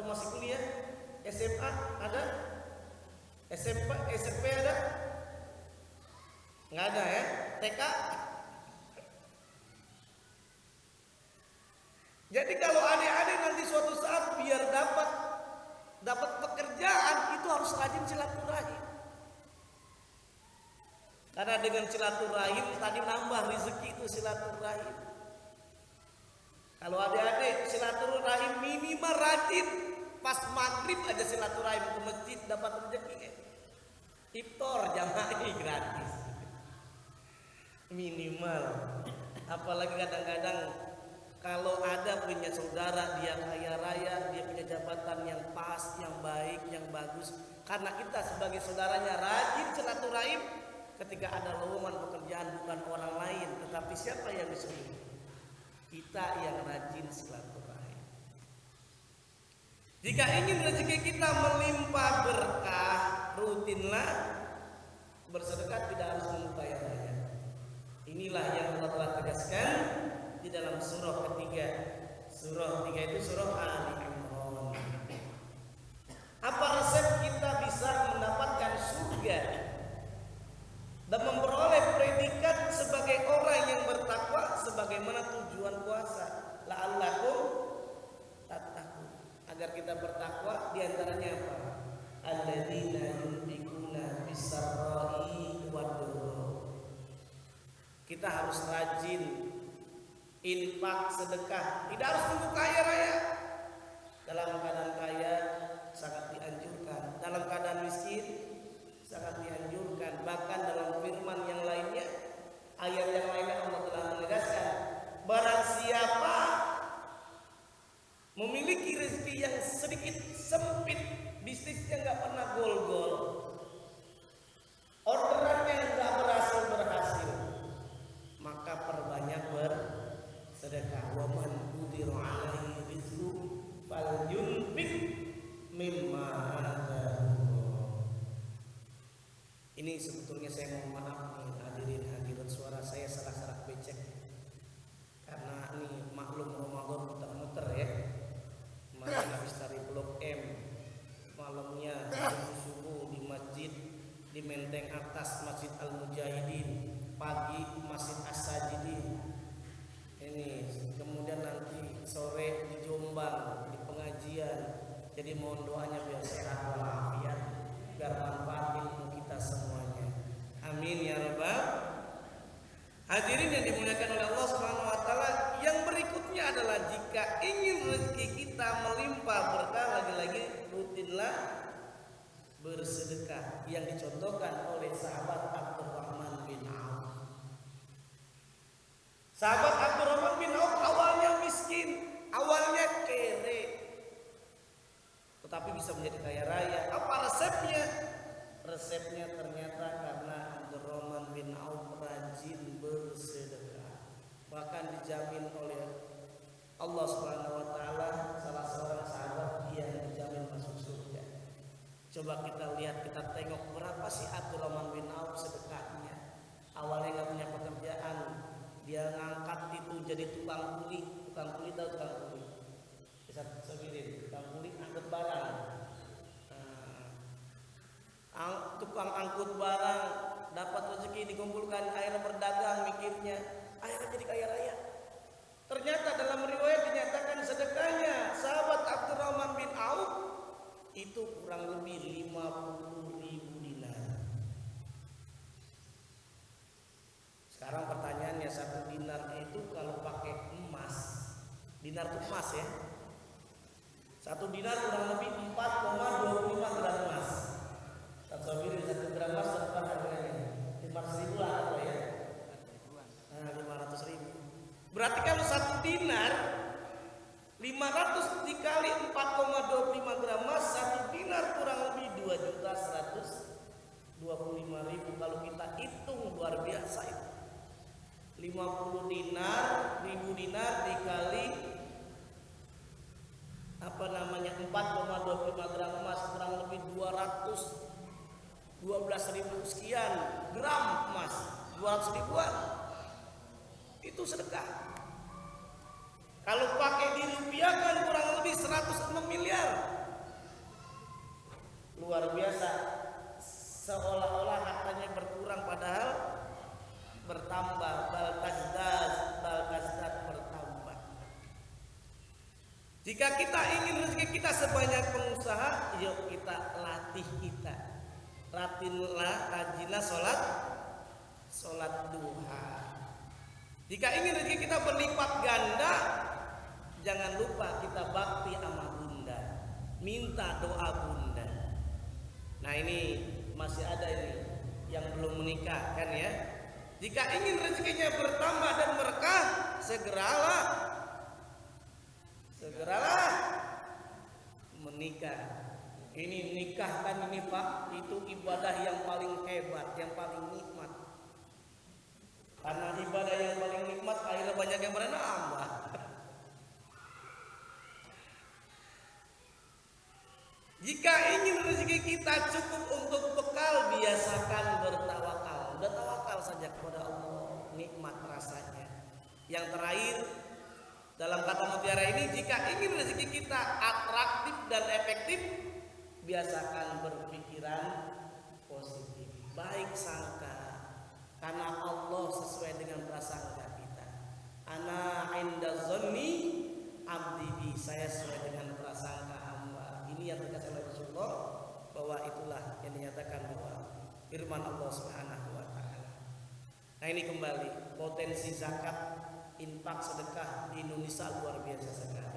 masih kuliah? SMA ada? SMP ada? Nggak ada ya? TK? Jadi kalau adik-adik nanti suatu saat biar dapat pekerjaan itu harus rajin silaturahim. Karena dengan silaturahim tadi nambah rezeki itu silaturahim. Kalau adik-adik silaturahim minimal rajin, pas maghrib aja silaturahim ke masjid dapat rezeki. Iftar jamaah gratis. Minimal. Apalagi kadang-kadang kalau ada punya saudara dia kaya raya, dia punya jabatan yang pas, yang baik, yang bagus. Karena kita sebagai saudaranya rajin silaturahim, ketika ada lowongan pekerjaan bukan orang lain, tetapi siapa yang disuruh? Kita yang rajin silaturahim. Jika ingin rezeki kita melimpah berkah, rutinlah bersedekah, tidak harus menunggu kaya raya. Inilah yang Allah telah tegaskan di dalam surah ketiga. Surah 3 itu surah Ali Imran. Apa resep kita bisa mendapatkan surga dan memperoleh predikat sebagai orang yang bertakwa, sebagaimana tujuan puasa? La'allakum tattaqun. Agar kita bertakwa, diantaranya apa? Alladzina yunfiquna fis-sarra'i wad-dharra. Kita harus rajin infak, sedekah, tidak harus nunggu kaya raya. Dalam keadaan kaya sangat dianjurkan, dalam keadaan miskin sangat dianjurkan. Bahkan dalam firman yang lainnya, ayat yang lainnya Allah telah menegaskan, barang siapa memiliki rezeki yang sedikit sempit, bisnisnya nggak pernah gol-gol, orderannya nggak berhasil, maka perbanyak bersedekah. Wa man qudira alaihi rizqu falyunfiq mimma ataahu. Ini sebetulnya saya mohon maaf nih hadirin hadirat, suara saya salah-salah becek karena ini maklum Ramadan muter-muter ya. Kemarin habis dari Blok M, malamnya subuh di masjid di Menteng Atas Masjid Al-Mujahidin, pagi Masjid As-Sajidin. Ini kemudian nanti sore di Jombang di pengajian. Jadi mohon doanya biar sehat walafiat, biar manfaat ilmu kita semuanya. Amin ya rabbal. Hadirin yang dimuliakan oleh Allah Subhanahu wa taala, yang berikutnya adalah jika ingin rezeki kita melimpah berkah, lagi-lagi rutinlah bersedekah yang dicontohkan oleh sahabat Abdurrahman bin Auf. Sahabat Abdurrahman bin Auf awalnya miskin, awalnya kere, tetapi bisa menjadi kaya raya. Apa resepnya? Resepnya ternyata karena Abdurrahman bin Auf rajin bersedekah. Bahkan dijamin oleh Allah Subhanahu wa taala salah seorang sahabat yang dijamin masuk surga. Coba kita lihat, kita tengok berapa sih Abdurrahman bin Auf sedekahnya. Awalnya nggak punya pekerjaan, dia ngangkat itu jadi tukang kuli. Tukang kuli tahu tukang kuli? Bisa sebirin, tukang kuli angkut barang. Tukang angkut barang dapat rezeki, dikumpulkan, akhirnya berdagang, mikirnya akhirnya jadi kaya raya. Ternyata dalam riwayat dinyatakan sedekahnya sahabat Abdurrahman bin Auf itu kurang lebih 50.000 dinar. Sekarang pertanyaannya, 1 dinar itu kalau pakai emas, dinar itu emas ya, 1 dinar kurang lebih 4,25 gram emas. Satu 1 gram emas berapa harganya? 500.000 lah apa ya? Nah, 500.000. Berarti kalau 1 dinar 500 dikali 4,25 gram emas, 1 dinar kurang lebih 2.125.000. Kalau kita hitung luar biasa itu. 50 dinar, 1000 dinar dikali 4,25 gram emas kurang lebih 212.000 sekian gram emas, 200 ribuan. Itu sedekah. Kalau pakai dirupiahkan kurang lebih 106 miliar. luar biasa, seolah-olah hartanya berkurang padahal bertambah, baltasdat bertambah. Jika kita ingin rezeki kita sebanyak pengusaha, yuk kita latih kita. Rajinlah sholat duha. Jika ingin rezeki kita berlipat ganda, jangan lupa kita bakti sama bunda, minta doa bunda. Nah ini masih ada ini yang belum menikah kan ya. Jika ingin rezekinya bertambah dan berkah, segeralah menikah. Ini nikah kan ini Pak, itu ibadah yang paling hebat, yang paling nikmat. Karena ibadah yang paling nikmat akhirnya banyak yang bernambah. Jika ingin rezeki kita cukup untuk bekal, biasakan bertawakal. Udah tawakal saja kepada Allah, nikmat rasanya. Yang terakhir dalam kata mutiara ini, jika ingin rezeki kita atraktif dan efektif, biasakan berpikiran positif, baik sangka, karena Allah sesuai dengan prasangka kita. Ana inda zonni abdi bi, saya sesuai dengan prasangka hamba. Ini yang dikatakan oleh Rasulullah, bahwa itulah yang dinyatakan bahwa firman Allah Subhanahu wa taala. Nah ini kembali potensi zakat, infak, sedekah di Indonesia luar biasa sekali.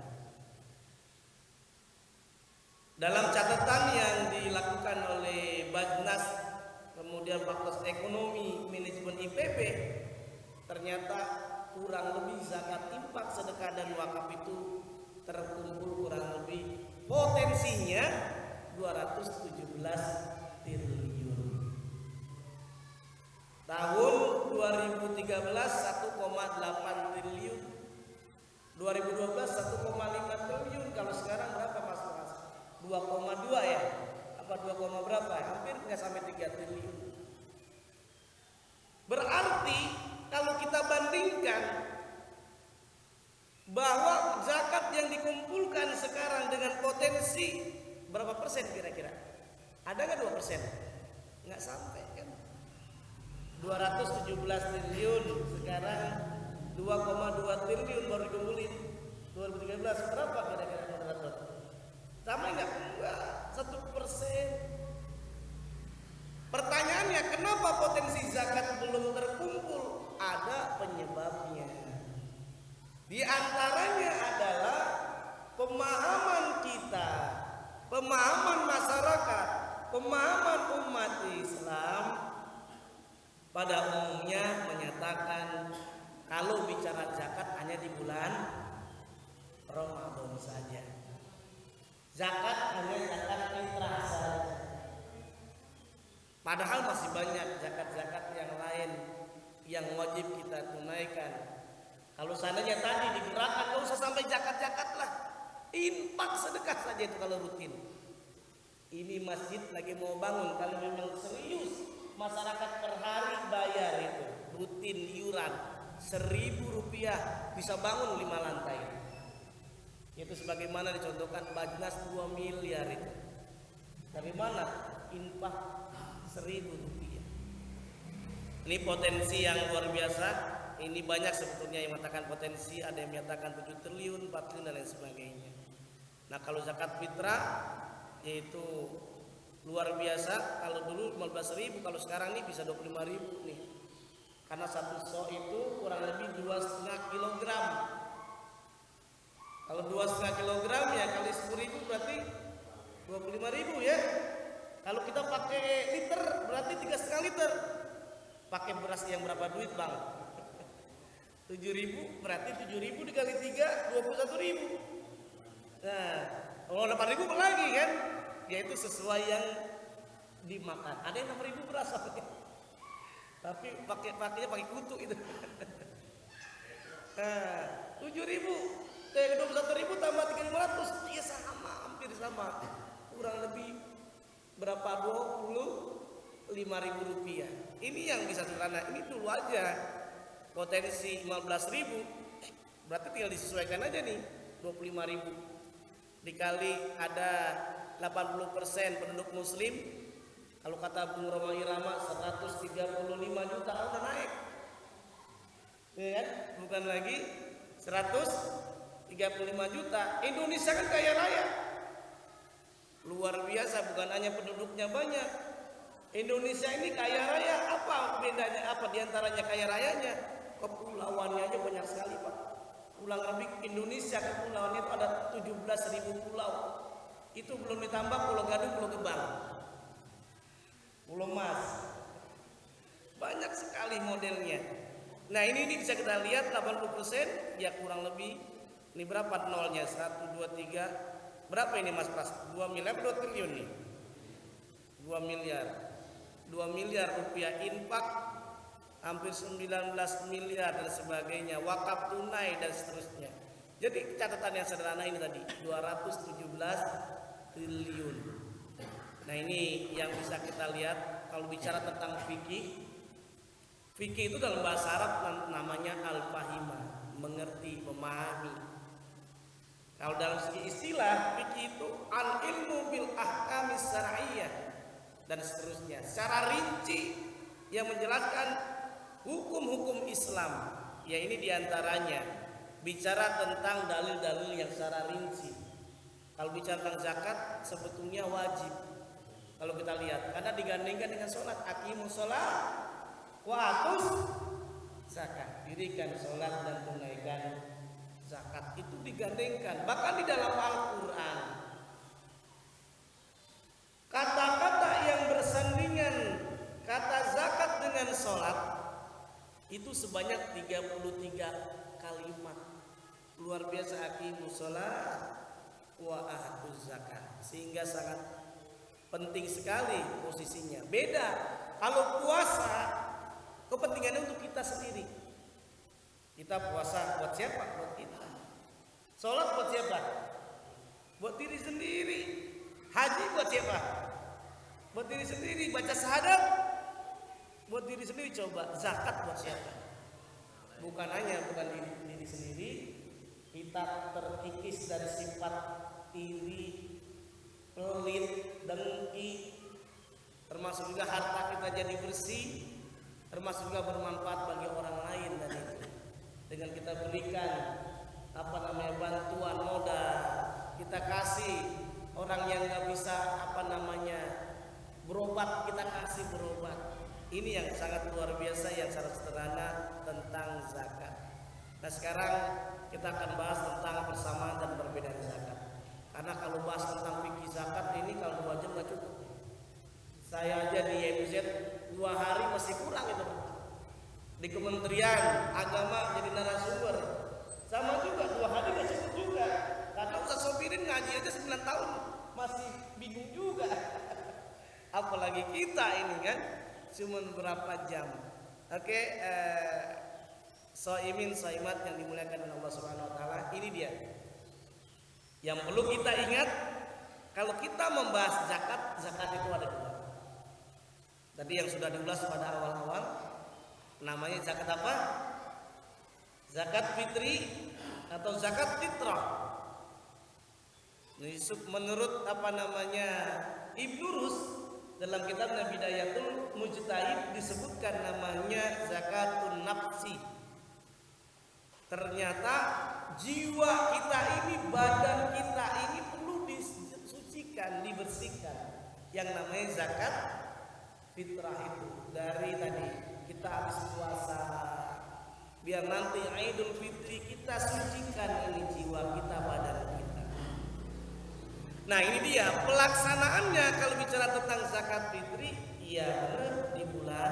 Dalam catatan yang dilakukan oleh Bajnas, kemudian Fakultas Ekonomi Manajemen IPB, ternyata kurang lebih zakat, infak, sedekah dan wakaf itu terkumpul kurang lebih potensinya 217 triliun. Tahun 2013 1,8 triliun, 2012 1,5 triliun. Kalau sekarang berapa Mas? 2,2 ya? Apa 2, berapa? Hampir nggak sampai 3 triliun. Berarti kalau kita bandingkan bahwa zakat yang dikumpulkan sekarang dengan potensi berapa persen kira-kira? Ada nggak 2%? Nggak sampai kan? 217 triliun, sekarang 2,2 triliun baru dikumpulin. 2013 berapa kira-kira moderator? Sama enggak? 1%. Pertanyaannya, kenapa potensi zakat belum terkumpul? Ada penyebabnya. Di antaranya adalah pemahaman kita, pemahaman masyarakat, pemahaman umat Islam pada umumnya menyatakan kalau bicara zakat hanya di bulan Ramadan saja. Zakat hanya zakat fitrah saja. Padahal masih banyak zakat-zakat yang lain yang wajib kita tunaikan. Kalau seandainya tadi digerakkan, gak usah sampai zakat-zakat lah, infak sedekah saja itu kalau rutin. Ini masjid lagi mau bangun, kalau memang serius masyarakat per hari bayar itu rutin iuran 1.000 rupiah bisa bangun 5 lantai. Itu sebagaimana dicontohkan Bajnas 2 miliar itu. Dari mana? Infak 1.000 rupiah. Ini potensi yang luar biasa. Ini banyak sebetulnya yang mengatakan potensi, ada yang menyatakan 7 triliun, 4 triliun dan lain sebagainya. Nah kalau zakat fitrah yaitu luar biasa. Kalau dulu 15.000, kalau sekarang ini bisa 25.000 nih. Karena satu so itu kurang lebih 2,5 kilogram. Kalau 2,5 kilogram ya kali 10.000 berarti 25.000 ya. Kalau kita pakai liter berarti 3,5 liter. Pakai beras yang berapa duit bang? 7.000 berarti 7.000 dikali 3 21.000. Nah kalau 8.000 lagi kan? Yaitu sesuai yang dimakan. Ada yang 6.000 beras tapi pakainya pakai kutu itu. Nah 7.000 21.000 tambah 3.500 ya sama, hampir sama, kurang lebih berapa, 25.000 rupiah. Ini yang bisa sederhana. Ini dulu aja potensi 15.000, berarti tinggal disesuaikan aja nih 25.000 dikali ada 80% penduduk muslim. Kalau kata Bung Roma Irama 135 juta udah naik. Ya kan? Bukan lagi 135 juta. Indonesia kan kaya raya. Luar biasa, bukan hanya penduduknya banyak. Indonesia ini kaya raya. Apa bedanya? Apa diantaranya kaya rayanya? Kepulauannya aja banyak sekali, Pak. Pulau lebih Indonesia kepulauannya itu ada 17.000 pulau. Itu belum ditambah Pulau Gadung, Pulau Gebang, Pulau Mas. Banyak sekali modelnya. Nah ini bisa kita lihat 80% ya kurang lebih. Ini berapa nolnya? 1, 2, 3. Berapa ini Mas Pras? 2 miliar atau 2 triliun nih? 2 miliar. 2 miliar rupiah infak, hampir 19 miliar dan sebagainya, wakaf tunai dan seterusnya. Jadi catatan yang sederhana ini tadi 217 triliun. Nah ini yang bisa kita lihat kalau bicara tentang fikih. Fikih itu dalam bahasa Arab namanya al-fahimah, mengerti, memahami. Kalau dalam segi istilah fikih itu al-ilmu bil ahkamis syar'iyyah dan seterusnya. Secara rinci yang menjelaskan hukum-hukum Islam. Ya ini diantaranya bicara tentang dalil-dalil yang secara rinci. Kalau bicara tentang zakat sebetulnya wajib. Kalau kita lihat karena digandengkan dengan sholat, aqimus sholat wa atuz zakat. Dirikan sholat dan tunaikan zakat, itu digandengkan. Bahkan di dalam Al-Quran kata-kata yang bersandingan kata zakat dengan sholat itu sebanyak 33 kalimat. Luar biasa, aqimus sholat wa atuz zakat. Sehingga sangat penting sekali posisinya. Beda kalau puasa, kepentingannya untuk kita sendiri. Kita puasa buat siapa? Buat kita. Sholat buat siapa? Buat diri sendiri. Haji buat siapa? Buat diri sendiri. Baca syahadat buat diri sendiri. Coba zakat buat siapa? Bukan diri sendiri. Kita terkikis dari sifat iri, pelit, dengki, termasuk juga harta kita jadi bersih, termasuk juga bermanfaat bagi orang lain. Dan itu dengan kita berikan bantuan modal, kita kasih orang yang nggak bisa berobat, kita kasih berobat. Ini yang sangat luar biasa, yang sangat sederhana tentang zakat. Nah sekarang kita akan bahas tentang persamaan dan perbedaan zakat. Karena kalau bahas tentang fikih zakat ini kalau 2 jam nggak cukup. Saya aja di YMZ 2 hari masih kurang itu. Di Kementerian Agama jadi narasumber. Sama juga 2 hari nggak cukup juga. Karena Ustaz Sofirin ngaji aja 9 tahun masih bingung juga. Apalagi kita ini kan cuma berapa jam. Oke, Soimin soimat yang dimuliakan oleh Allah Subhanahu Wa Taala, ini dia. Yang perlu kita ingat kalau kita membahas zakat itu ada 2. Tadi yang sudah diulas pada awal-awal, namanya zakat apa? Zakat fitri atau zakat fitrah. Menurut Ibnu Rus dalam kitabnya Bidayatul Mujtahid disebutkan namanya zakatun nafsi. Ternyata jiwa kita ini, badan kita ini perlu disucikan, dibersihkan. Yang namanya zakat fitrah itu dari tadi kita habis puasa, biar nanti Idul Fitri kita sucikan ini jiwa kita, badan kita. Nah ini dia pelaksanaannya kalau bicara tentang zakat fitri. Iya benar, di bulan